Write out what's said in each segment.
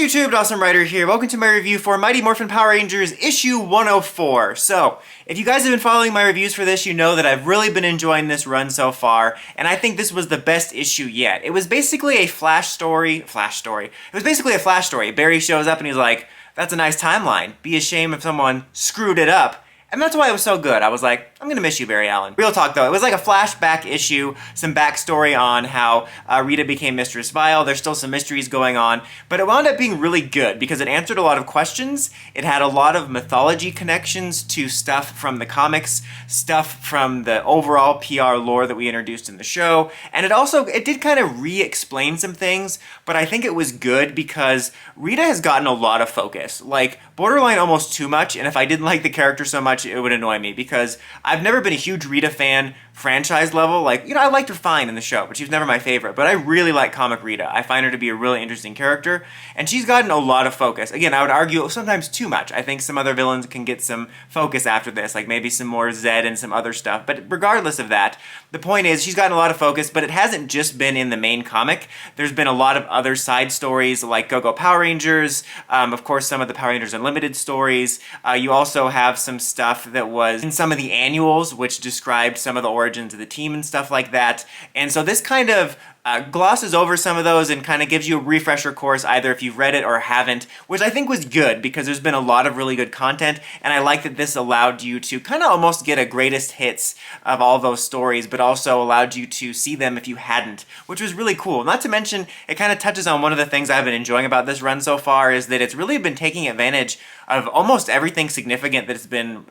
YouTube, Awesome Writer here. Welcome to my review for Mighty Morphin Power Rangers issue 104. So, if you guys have been following my reviews for this, you know that I've really been enjoying this run so far, and I think this was the best issue yet. It was basically a flash story. It was basically a flash story. Barry shows up and he's like, that's a nice timeline. Be a shame if someone screwed it up. And that's why it was so good. I was like, I'm gonna miss you, Barry Allen. Real talk though, it was like a flashback issue, some backstory on how Rita became Mistress Vile. There's still some mysteries going on, but it wound up being really good because it answered a lot of questions. It had a lot of mythology connections to stuff from the comics, stuff from the overall PR lore that we introduced in the show, and it did kind of re-explain some things, but I think it was good because Rita has gotten a lot of focus, like borderline almost too much, and if I didn't like the character so much, it would annoy me because I've never been a huge Rita fan franchise level. Like, I liked her fine in the show, but she was never my favorite. But I really like comic Rita. I find her to be a really interesting character, and she's gotten a lot of focus. Again, I would argue sometimes too much. I think some other villains can get some focus after this, like maybe some more Zed and some other stuff. But regardless of that, the point is she's gotten a lot of focus, but it hasn't just been in the main comic. There's been a lot of other side stories like Go-Go Power Rangers, of course some of the Power Rangers Unlimited stories. You also have some stuff that was in some of the annuals, which described some of the origins of the team and stuff like that. And so this kind of glosses over some of those and kind of gives you a refresher course either if you've read it or haven't, which I think was good because there's been a lot of really good content, and I like that this allowed you to kind of almost get a greatest hits of all those stories, but also allowed you to see them if you hadn't, which was really cool. Not to mention, it kind of touches on one of the things I've been enjoying about this run so far is that it's really been taking advantage of almost everything significant that's been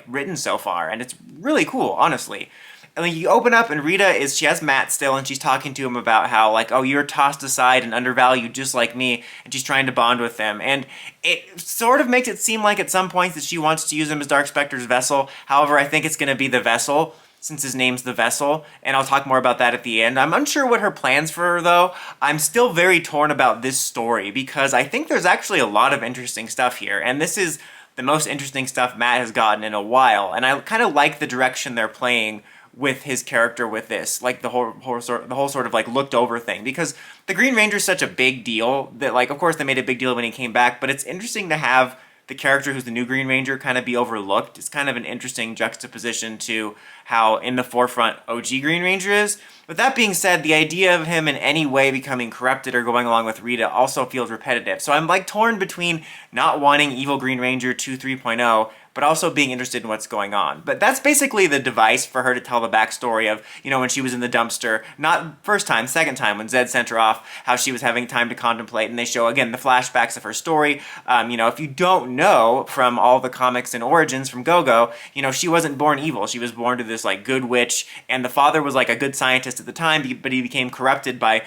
written so far, and it's really cool, honestly. And then you open up and she has Matt still, and she's talking to him about how, like, oh, you're tossed aside and undervalued just like me, and she's trying to bond with them. And it sort of makes it seem like at some points that she wants to use him as Dark Specter's vessel. However, I think it's going to be the Vessel, since his name's the Vessel, and I'll talk more about that at the end. I'm unsure what her plans for her, though. I'm still very torn about this story, because I think there's actually a lot of interesting stuff here, and this is the most interesting stuff Matt has gotten in a while, and I kind of like the direction they're playing with his character with this, like the whole sort of like looked over thing, because the Green Ranger's such a big deal that, like, of course they made a big deal when he came back, but it's interesting to have the character who's the new Green Ranger kind of be overlooked. It's kind of an interesting juxtaposition to how in the forefront OG Green Ranger is. With that being said, the idea of him in any way becoming corrupted or going along with Rita also feels repetitive. So I'm like torn between not wanting Evil Green Ranger 2 3.0, but also being interested in what's going on. But that's basically the device for her to tell the backstory of, when she was in the dumpster, not first time, second time, when Zed sent her off, how she was having time to contemplate, and they show, again, the flashbacks of her story. If you don't know from all the comics and origins from Go-Go, she wasn't born evil. She was born to this, like, good witch, and the father was, like, a good scientist at the time, but he became corrupted by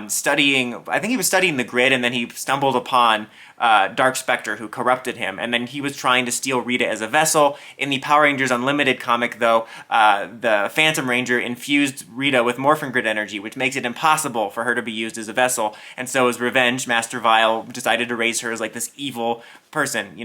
studying, I think he was studying the grid, and then he stumbled upon Dark Specter, who corrupted him, and then he was trying to steal Rita as a vessel. In the Power Rangers Unlimited comic, though, the Phantom Ranger infused Rita with Morphin grid energy, which makes it impossible for her to be used as a vessel, and so as revenge, Master Vile decided to raise her as, like, this evil person,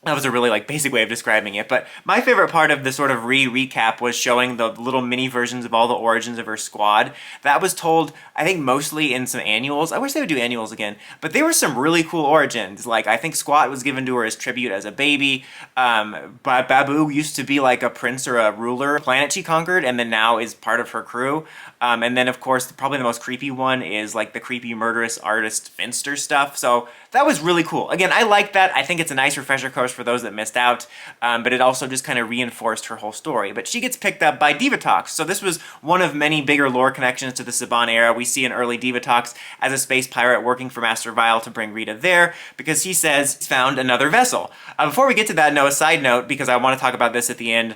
That was a really, like, basic way of describing it, but my favorite part of the sort of recap was showing the little mini versions of all the origins of her squad. That was told, I think, mostly in some annuals. I wish they would do annuals again, but they were some really cool origins. Like, I think Squat was given to her as tribute as a baby. Babu used to be, like, a prince or a ruler planet she conquered, and then now is part of her crew. And then, of course, probably the most creepy one is, like, the creepy murderous artist Finster stuff. So that was really cool. Again, I like that. I think it's a nice refresher course for those that missed out, but it also just kind of reinforced her whole story. But she gets picked up by Divatox, so this was one of many bigger lore connections to the Saban era. We see an early Divatox as a space pirate working for Master Vile to bring Rita there, because he says he's found another vessel. Before we get to that, a side note, because I want to talk about this at the end,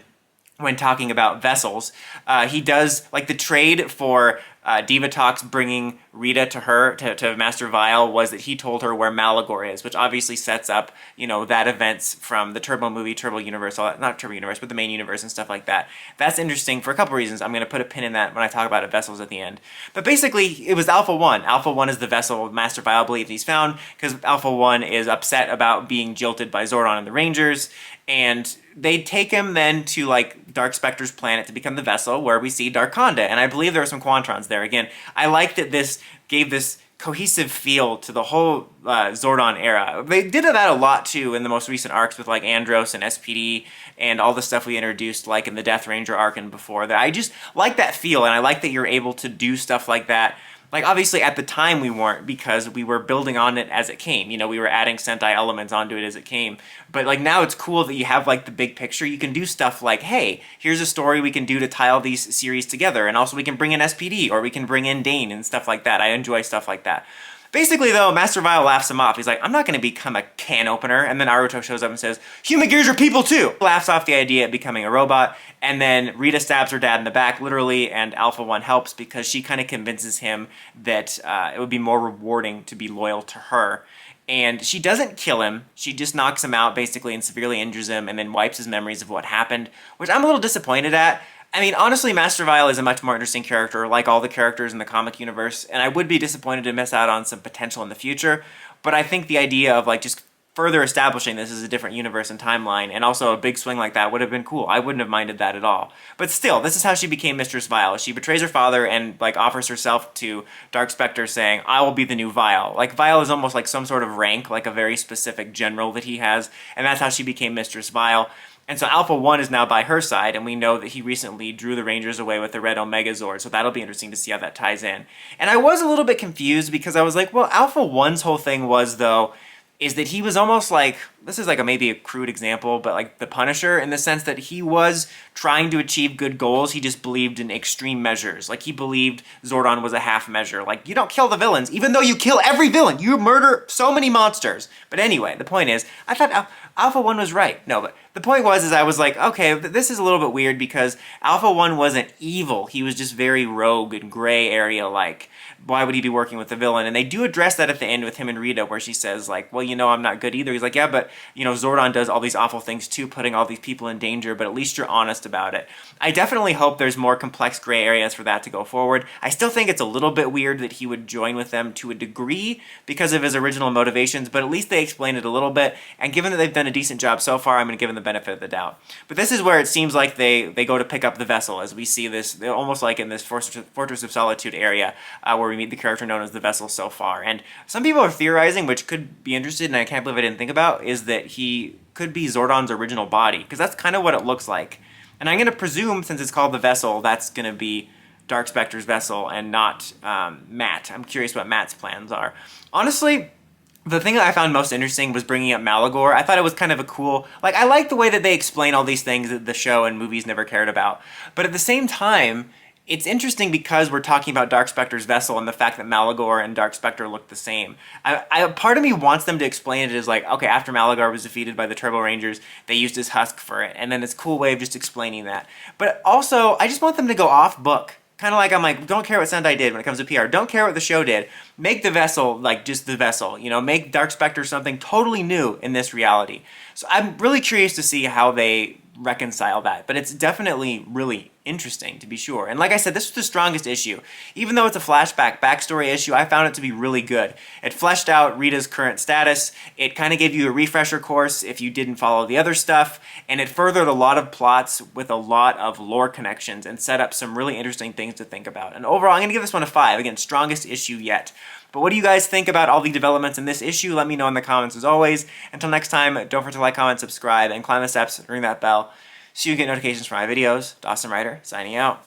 when talking about vessels, he does, like, the trade for Divatox bringing Rita to her, to Master Vile, was that he told her where Malagor is, which obviously sets up, that events from the Turbo movie, Turbo Universe, not Turbo Universe, but the main universe and stuff like that. That's interesting for a couple reasons. I'm going to put a pin in that when I talk about vessels at the end. But basically, it was Alpha 1. Alpha 1 is the vessel Master Vile believes he's found, because Alpha 1 is upset about being jilted by Zordon and the Rangers, and they take him then to, like, Dark Specter's planet to become the vessel, where we see Darkonda, and I believe there are some Quantrons there. Again, I like that this gave this cohesive feel to the whole Zordon era. They did that a lot too in the most recent arcs with like Andros and SPD and all the stuff we introduced like in the Death Ranger arc and before that. I just like that feel, and I like that you're able to do stuff like that. Like, obviously, at the time we weren't, because we were building on it as it came. You know, we were adding Sentai elements onto it as it came. But, like, now it's cool that you have, like, the big picture. You can do stuff like, hey, here's a story we can do to tie all these series together. And also we can bring in SPD, or we can bring in Dane and stuff like that. I enjoy stuff like that. Basically, though, Master Vile laughs him off. He's like, I'm not going to become a can opener. And then Naruto shows up and says, human gears are people too! Laughs off the idea of becoming a robot. And then Rita stabs her dad in the back, literally, and Alpha 1 helps because she kind of convinces him that it would be more rewarding to be loyal to her. And she doesn't kill him. She just knocks him out, basically, and severely injures him, and then wipes his memories of what happened, which I'm a little disappointed at. I mean, honestly, Master Vile is a much more interesting character, like all the characters in the comic universe, and I would be disappointed to miss out on some potential in the future, but I think the idea of, like, just further establishing this as a different universe and timeline, and also a big swing like that would have been cool. I wouldn't have minded that at all. But still, this is how she became Mistress Vile. She betrays her father and, like, offers herself to Dark Spectre saying, I will be the new Vile. Like, Vile is almost like some sort of rank, like a very specific general that he has, and that's how she became Mistress Vile. And so Alpha 1 is now by her side, and we know that he recently drew the Rangers away with the Red Omega Zord, so that'll be interesting to see how that ties in. And I was a little bit confused because I was like, well, Alpha 1's whole thing was, though, is that he was almost like, this is like maybe a crude example, but like the Punisher, in the sense that he was trying to achieve good goals, he just believed in extreme measures. Like, he believed Zordon was a half measure. Like, you don't kill the villains, even though you kill every villain. You murder so many monsters. But anyway, the point is, I thought Alpha 1 was right. No, but the point was, I was like, okay, this is a little bit weird because Alpha 1 wasn't evil. He was just very rogue and gray area-like. Why would he be working with the villain? And they do address that at the end with him and Rita, where she says, like, well, you know, I'm not good either. He's like, yeah, but, you know, Zordon does all these awful things too, putting all these people in danger, but at least you're honest about it. I definitely hope there's more complex gray areas for that to go forward. I still think it's a little bit weird that he would join with them to a degree because of his original motivations, but at least they explain it a little bit, and given that they've done a decent job so far, I'm going to give them the benefit of the doubt. But this is where it seems like they go to pick up the vessel, as we see this, almost like in this Fortress of Solitude area, where we meet the character known as the Vessel so far. And some people are theorizing, which could be interested, and I can't believe I didn't think about, is that he could be Zordon's original body, because that's kind of what it looks like. And I'm going to presume, since it's called the Vessel, that's going to be Dark Spectre's vessel and not Matt. I'm curious what Matt's plans are. Honestly, the thing that I found most interesting was bringing up Malagor. I thought it was kind of a cool, like, I like the way that they explain all these things that the show and movies never cared about. But at the same time, it's interesting because we're talking about Dark Spectre's vessel and the fact that Malagor and Dark Spectre look the same. Part of me wants them to explain it as like, okay, after Malagor was defeated by the Turbo Rangers, they used his husk for it, and then it's a cool way of just explaining that. But also, I just want them to go off book. Kind of like, I'm like, don't care what Sentai did when it comes to PR. Don't care what the show did. Make the vessel like just the vessel. You know, make Dark Spectre something totally new in this reality. So I'm really curious to see how they reconcile that. But it's definitely really interesting, to be sure. And like I said, this was the strongest issue. Even though it's a flashback backstory issue, I found it to be really good. It fleshed out Rita's current status. It kind of gave you a refresher course if you didn't follow the other stuff. And it furthered a lot of plots with a lot of lore connections and set up some really interesting things to think about. And overall, I'm going to give this one a 5. Again, strongest issue yet. But what do you guys think about all the developments in this issue? Let me know in the comments as always. Until next time, don't forget to like, comment, subscribe, and climb the steps, ring that bell so you get notifications for my videos. Dawson Ryder, signing out.